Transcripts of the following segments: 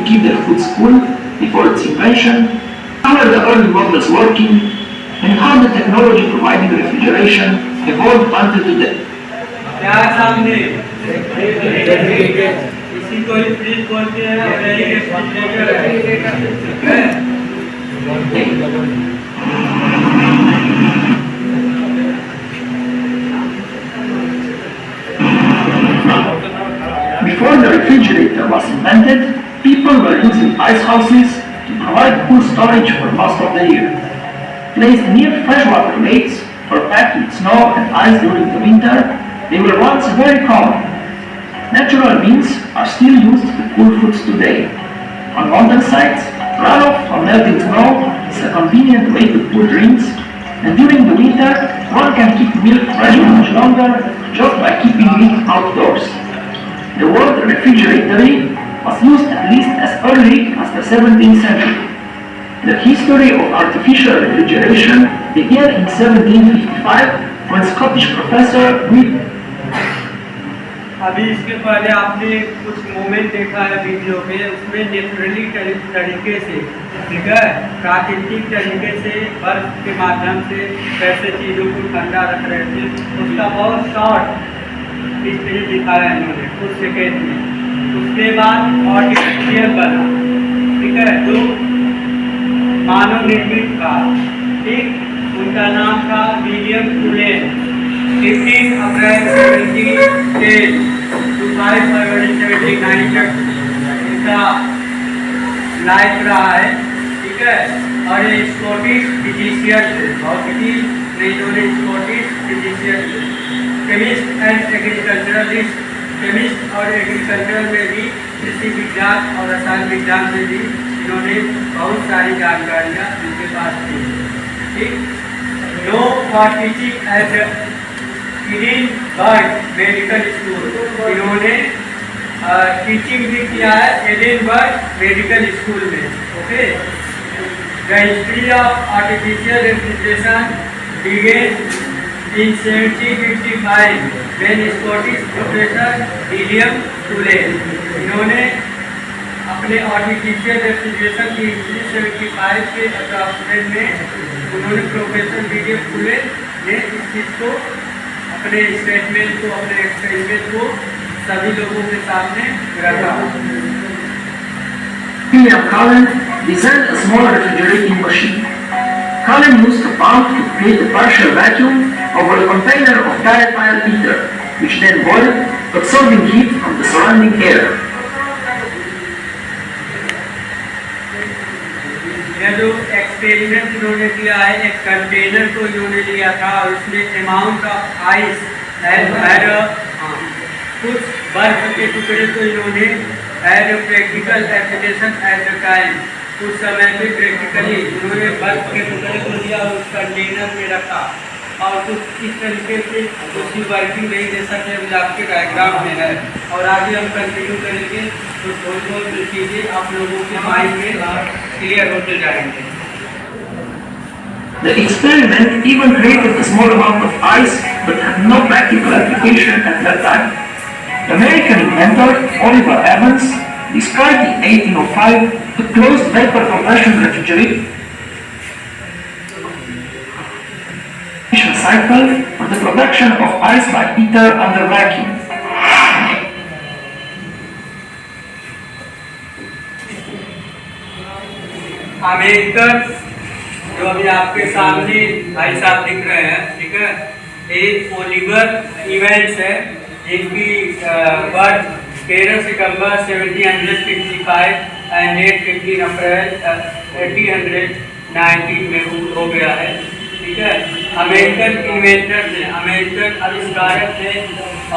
Keep their foods cool before its invention, how were the early models working, and how the technology providing refrigeration evolved until today. इसी को ही fridge बोलते हैं और यही refrigerator है। Before the refrigerator was invented, people were using ice houses to provide cool storage for most of the year. Placed near freshwater lakes or packed with snow and ice during the winter, they were once very common. Natural means are still used to cool foods today. On mountain sites, runoff from melting snow is a convenient way to cool drinks, and during the winter, one can keep milk fresh much longer just by keeping it outdoors. The word refrigerator was used at least as early as the 17th century. The history of artificial refrigeration began in 1755 when Scottish professor अभी इसके पहले आपने कुछ moment देखा है video में, उसमें naturally तरीके से, ठीक है, प्राकृतिक तरीके से बर्फ के माध्यम से कैसे चीज़ों को ठंडा रख रहे थे, उसका बहुत शॉर्ट हिस्ट्री दिखाया इन्होंने कुछ सेकेंड में। उसके बाद आर्टिफिशियल बना, ठीक है, जो मानव निर्मित था, ठीक, उनका नाम था विलियम कुलेन। 15 अप्रैल 1710 to 5 फरवरी 1790 तक इनका लाइफ रहा है, ठीक है। और ये स्कॉटिश फिजिशियन थे, भौतिकी नहीं होने स्कॉटिश फिजिशियन थे, केमिस्ट एंड एग्रीकल्चरलिस्ट, केमिस्ट और एग्रीकल्चर में भी, कृषि विज्ञान और रसायन विज्ञान में भी इन्होंने बहुत सारी जानकारियाँ इनके पास थी, ठीक। No for teaching at Edinburgh medical school, इन्होंने टीचिंग भी किया है एडिनबर्ग मेडिकल स्कूल में, okay. The history of artificial refrigeration began in 1755 when Scottish professor William Cullen, इन्होंने अपने आर्टिफिशियल रेफ्रिजरेशन की हिस्ट्री 75 के अप्रॉक्सीमेट में उन्होंने प्रोफेसर विलियम कुलेन ने इस चीज़ को, अपने स्टेटमेंट को, अपने एक्सपेरिमेंट को सभी लोगों के सामने रखा। William Cullen designed a small refrigerating machine. Cullen used a pump to create a partial vacuum over a container of tire ether, which then boiled, absorbing heat from the surrounding air. यह जो experiment इन्होंने किया है, एक container को इन्होंने लिया था और उसमें अमाउंट ऑफ आइस एड कुछ बर्फ के टुकड़े को इन्होंने as practical application at the time, उस समय पे प्रैक्टिकली उन्होंने बर्फ के टुकड़े को लिया और उस कंटेनर में रखा और कुछ इस तरीके से उसकी वर्किंग नहीं दे सके, अभी आपके डायग्राम में है। और आगे हम कंटिन्यू करेंगे तो थोड़ी चीज़ें आप लोगों के माइंड में क्लियर होते जाएंगे। The experiment even created a small amount of ice but had no practical application at that time. The American inventor Oliver Evans described in 1805 a closed vapor compression refrigeration cycle for the production of ice by ether under vacuum. American जो अभी आपके सामने भाई साहब दिख रहे हैं, ठीक है, एक ओलिवर इवेंट्स है, जिनकी बर्थ 13 सितंबर 1755 एंड 15 अप्रैल 1819 में हो गया है, ठीक है। अमेरिकन इन्वेंटर थे, अमेरिकन आविष्कारक थे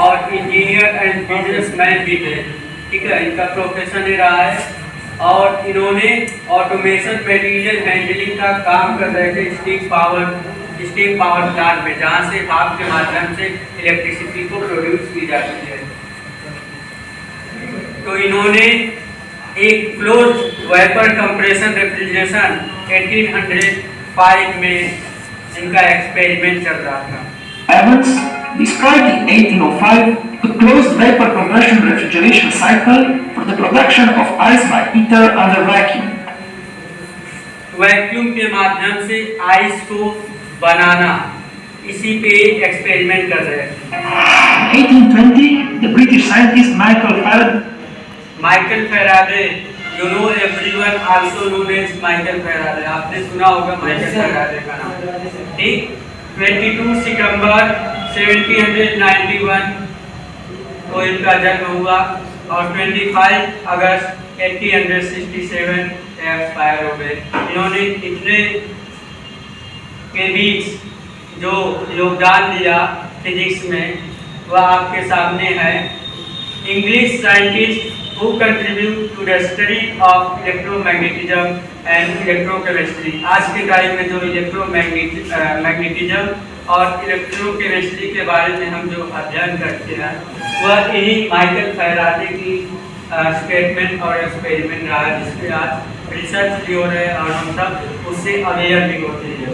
और इंजीनियर एंड बिजनेसमैन भी थे, ठीक है, इनका प्रोफेशन ही रहा है। और इन्होंने ऑटोमेशन मटेरियल हैंडलिंग का काम कर रहे थे स्टीम पावर प्लांट में, जहाँ से भाप के माध्यम से इलेक्ट्रिसिटी को प्रोड्यूस की जाती है। तो इन्होंने एक क्लोज वेपर कंप्रेशन रेफ्रिजरेशन 1805 में इनका एक्सपेरिमेंट चल रहा था। Evans described in 1805 the closed vapor compression refrigeration cycle for the production of ice by ether under vacuum. Vacuum के माध्यम से आइस को बनाना, इसी पे एक्सपेरिमेंट कर रहे हैं। In 1820, the British scientist Michael Faraday, you know everyone also known as Michael Faraday, आपने सुना होगा माइकल फैराडे का नाम, ठीक। 22 सितंबर 1791 को इनका जन्म हुआ और 25 अगस्त 1867 एक्सपायर हो गए। इन्होंने इतने के बीच जो योगदान दिया फिजिक्स में वह आपके सामने है। English scientist who contribute to the study of electromagnetism and electrochemistry। आज के टाइम में जो इलेक्ट्रोमैग्नेटिज्म और इलेक्ट्रोकेमिस्ट्री के बारे में हम जो अध्ययन करते हैं वह इन्हीं माइकल फैराडे की स्टेटमेंट और एक्सपेरिमेंट रहा है, जिसपे आज रिसर्च भी हो रहे हैं और हम सब उससे अवेयर भी होते हैं।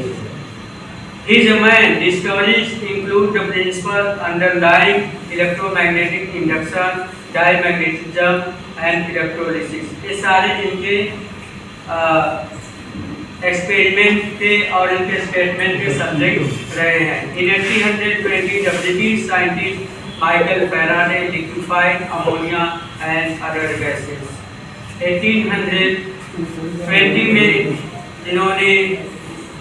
His main discoveries include the principle underlying electromagnetic induction, diamagnetism and electrolysis। ये सारे इनके एक्सपेरिमेंट के और इनके स्टेटमेंट के सब्जेक्ट रहे हैं। In 1820 the British scientist Michael Faraday liquefied ammonia and other gases। 1820 में इन्होंने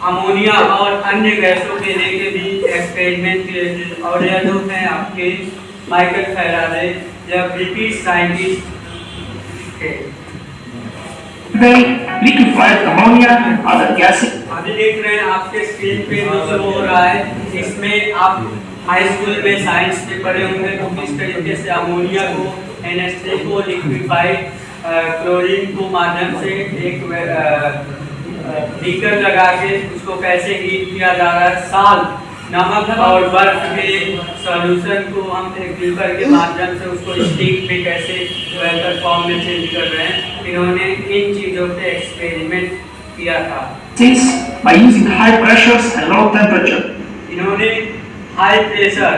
अमोनिया और अन्य गैसों के लेके भी एक्सपेरिमेंट किए और यह जो है आपके माइकल फैराडे यह ब्रिटिश साइंटिस्ट थे। liquefied ammonia and other gases। अभी देख रहे हैं आपके स्क्रीन पे जो हो रहा है, इसमें आप हाई स्कूल में साइंस में पढ़े होंगे तो किस तरीके से अमोनिया को NH3 को लिक्विफाइड क्लोरीन को माध्यम से एक बीकर लगा के उसको कैसे हीट किया जा रहा है। साल नमक और बर्फ के सॉल्यूशन को हम एक बीकर के माध्यम से उसको स्टीम में कैसे वेपर फॉर्म में चेंज कर रहे हैं। इन्होंने इन चीज़ों पे एक्सपेरिमेंट किया था। By using high pressures and low temperature। इन्होंने हाई प्रेशर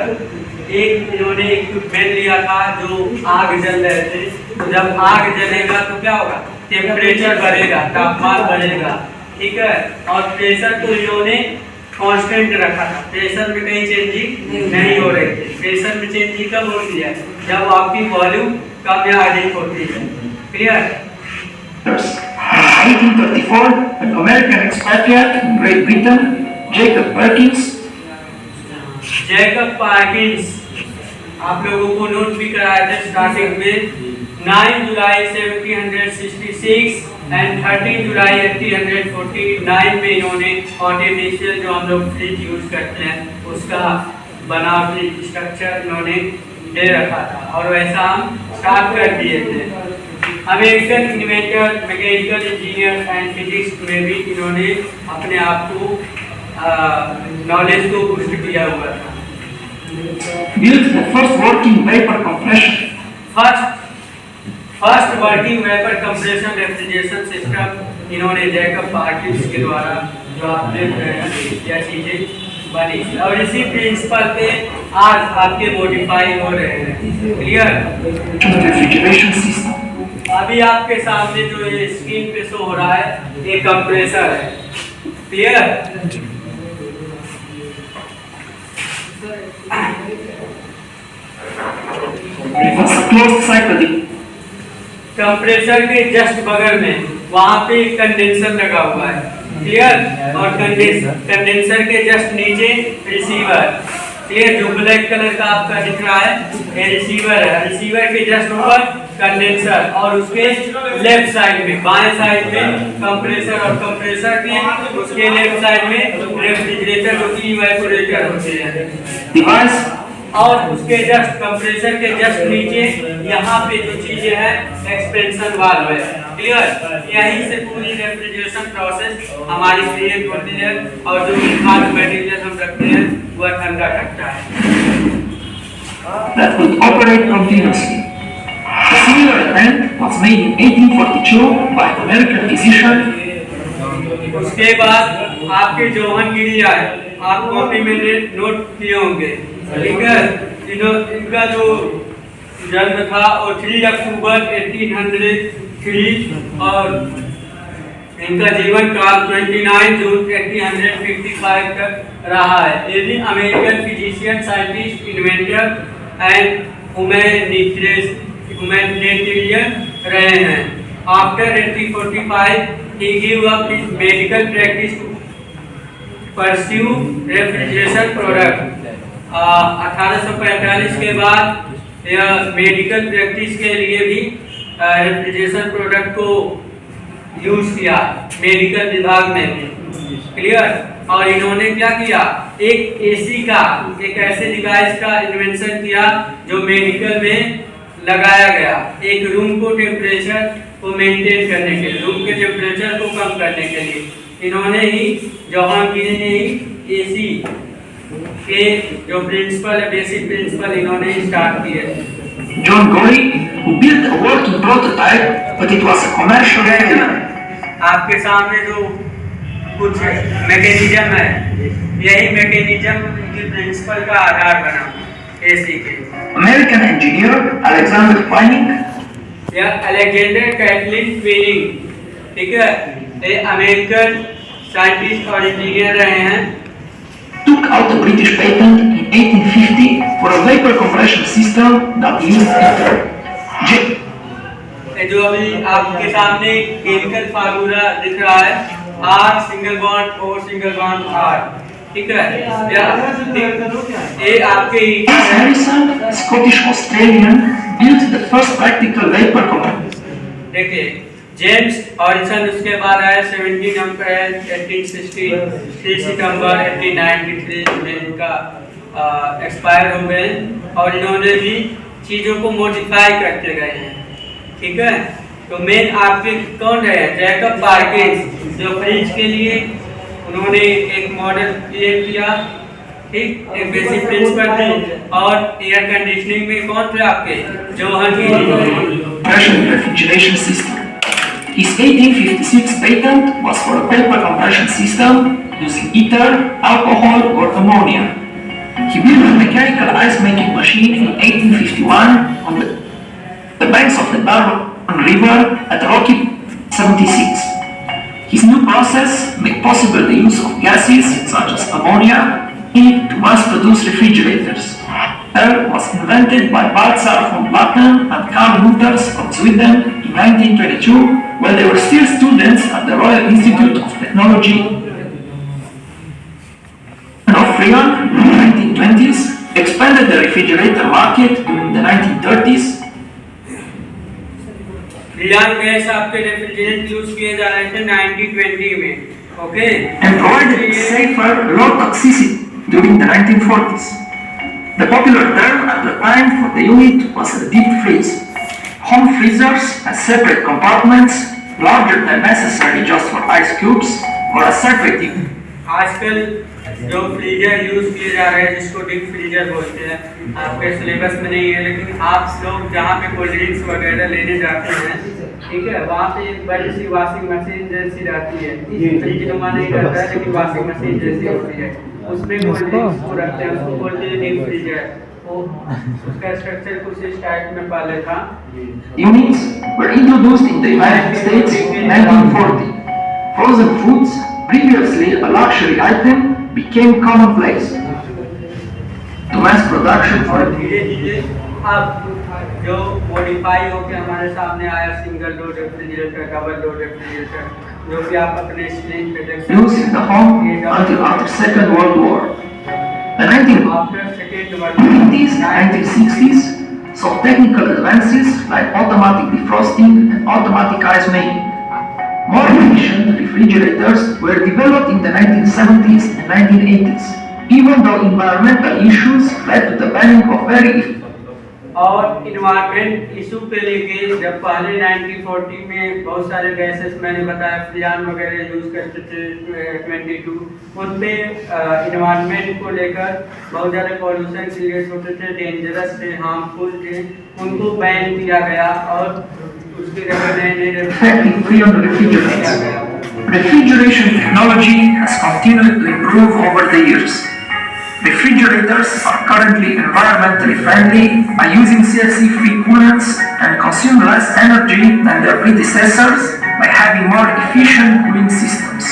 इन्होंने इक्विपमेंट लिया था जो आग जल रहे थे, तो जब आग जलेगा तो क्या होगा, टेम्परेचर बढ़ेगा, तापमान बढ़ेगा, ठीक है। और प्रेशर को इन्होंने कांस्टेंट रखा था, प्रेशर में कहीं चेंजिंग नहीं हो रही थी। प्रेशर में चेंजिंग कब होती है, जब आपकी वॉल्यूम कम या अधिक होती है। Clear. In 1834, an American expatriate in Great Britain, Jacob Perkins, आप लोगों को नोट भी कराया था स्टार्टिंग में। 9 जुलाई 1766 एंड 13 जुलाई 1849 में इन्होंने आर्टिफिशियल जो हम लोग फ्रिज यूज करते हैं उसका बनावटी स्ट्रक्चर इन्होंने दे रखा था और वैसा हम स्टार्ट कर दिए थे। American inventor, mechanical engineer and physics में भी इन्होंने अपने आप को नॉलेज को बूस्ट किया हुआ था। Built the first working vapor compression। First working vapour compression refrigeration system इन्होंने जैकब पार्किंस के द्वारा जो आप देख रहे हैं यह चीजें बनी और इसी प्रिंसिपल पे आज आपके मॉडिफाई हो रहे हैं। क्लियर। रेफ्रिजरेशन सिस्टम अभी आपके सामने जो ये स्क्रीन पे शो हो रहा है ये कंप्रेसर है। क्लियर। Closed cycle. कंप्रेसर के जस्ट बगल में वहाँ पे कंडेंसर लगा हुआ है। क्लियर। और कंडेंसर के जस्ट नीचे रिसीवर। क्लियर। जो ब्लैक कलर का आपका दिख रहा है ये रिसीवर है। रिसीवर के जस्ट ऊपर कंडेंसर और उसके लेफ्ट साइड में बाएं साइड में कंप्रेसर और कंप्रेसर के उसके लेफ्ट साइड में रेफ्रिजरेटर जो कि इवेपोरेटर होते हैं डिवाइस। और उसके जस्ट कंप्रेसर के जस्ट नीचे यहाँ पे जो चीजें हैं एक्सपेंशन वाल्व है। क्लियर। यहीं से पूरी रेफ्रिजरेशन प्रोसेस हमारी क्रिएट होती है और जो खाद्य मटेरियल हम रखते हैं वह ठंडा रखता है। That would operate continuously। A similar attempt was made in 1842 by an American physician। उसके बाद आपके जोहन गिरी आए, आप कॉपी में नोट किए होंगे। ठीक है। इनका जो जन्म था वो 3 अक्टूबर 1803 और इनका जीवन काल 29 जून 1855 तक रहा है। ये भी American physician, scientist, inventor and humanitarian रहे हैं। After 1845 he gave up his medical practice to pursue refrigeration product। 1845 के बाद यह मेडिकल प्रैक्टिस के लिए भी रेफ्रिजरेशन प्रोडक्ट को यूज किया, मेडिकल विभाग में भी। क्लियर। और इन्होंने क्या किया, एक एसी का, एक ऐसे डिवाइस का इन्वेंशन किया जो मेडिकल में लगाया गया, एक रूम को टेम्परेचर को मेंटेन करने के लिए, रूम के टेम्परेचर को कम करने के लिए इन्होंने ही, जहांगीर ने ही एसी के जो प्रिंसिपल है, बेसिक प्रिंसिपल इन्होंने स्टार्ट किए। John Gorey, who built a working prototype, but it was a commercial failure. आपके सामने जो कुछ मैकेनिज्म है, यही मैकेनिज्म इनके प्रिंसिपल का आधार बना एसी के। American engineer Alexander Twining, या अलेक्जेंडर कैटलिन ट्विनिंग, ठीक है, ये अमेरिकन साइंटिस्ट और इंजीनियर रहे हैं। took out a British patent in 1850 for a vapor compression system that used ether. जो अभी आपके सामने केमिकल फार्मूला दिख रहा है, R single bond O single bond R, ठीक है। ये आपके James Harrison, a Scottish Australian, built the first practical vapor compressor. देखिए, जेम्स हॉरिसन उसके बाद आया 17 अप्रैल 1860, 3 सितंबर 1893 में इनका एक्सपायर हो गए और इन्होंने भी चीज़ों को मॉडिफाई करते गए हैं, ठीक है। तो मेन आपके कौन है, जैकब पार्किंस, जो फ्रिज के लिए उन्होंने एक मॉडल क्रिएट किया, ठीक, एक बेसिक प्रिंसिपल थे। और एयर कंडीशनिंग में कौन थे आपके, refrigeration system. His 1856 patent was for a vapor compression system using ether, alcohol, or ammonia. He built a mechanical ice-making machine in 1851 on the banks of the Barron River at Rocky 76. His new process made possible the use of gases such as ammonia to mass-produce refrigerators. Air was invented by Baltzar von Platen and Karl Mutters from Sweden in 1922 when they were still students at the Royal Institute of Technology of Frion in the 1920s, expanded the refrigerator market during the 1930s. फ्रियान gas आपके refrigerant use किए जा रहे थे 1920 में, okay, and provided safer, low toxicity during the 1940s. The popular term at the time for the unit was a deep freeze. Home freezers had separate compartments, larger than necessary just for ice cubes, or a separate unit. आजकल जो freezer use किए जा रहे हैं जिसको deep freezer बोलते हैं, आपके सिलेबस में नहीं है, लेकिन आप लोग जहाँ पे कोल्ड ड्रिंक्स वगैरह लेने जाते हैं, ठीक है, वहाँ पे एक बड़ी सी वॉशिंग मशीन जैसी रहती है, फ्रिज नुमा नहीं रहता है लेकिन वॉशिंग मशीन जैसी होती है, उसमें कोल्ड ड्रिंक्स को रखते हैं, उसको बोलते हैं डीप फ्रीजर। उसका स्ट्रक्चर कुछ इस टाइप में पहले था। Units were introduced in the United States in 1940. Frozen foods, previously a luxury item, became commonplace. To mass production for धीरे-धीरे अब जो मॉडिफाई होकर हमारे सामने आया single door refrigerator, double door refrigerator, जो कि आप अपने स्क्रीन पे देख सकते हैं। use in the home until after Second World War. The 1950s and 1960s saw technical advances like automatic defrosting and automatic ice making. More efficient refrigerators were developed in the 1970s and 1980s, even though environmental issues led to the banning of very और environment issue पे लेके जब पहले 1940 में बहुत सारे gases मैंने बताया फ्रियान वगैरह यूज करते थे 22, उन पे इन्वायरमेंट को लेकर बहुत ज़्यादा पॉल्यूशन क्रिएट होते थे, डेंजरस थे, हार्मफुल थे, उनको बैन किया गया और उसकी जगह नए Refrigeration technology has continued to improve over the years. Refrigerators are currently environmentally friendly by using CFC-free coolants and consume less energy than their predecessors by having more efficient cooling systems.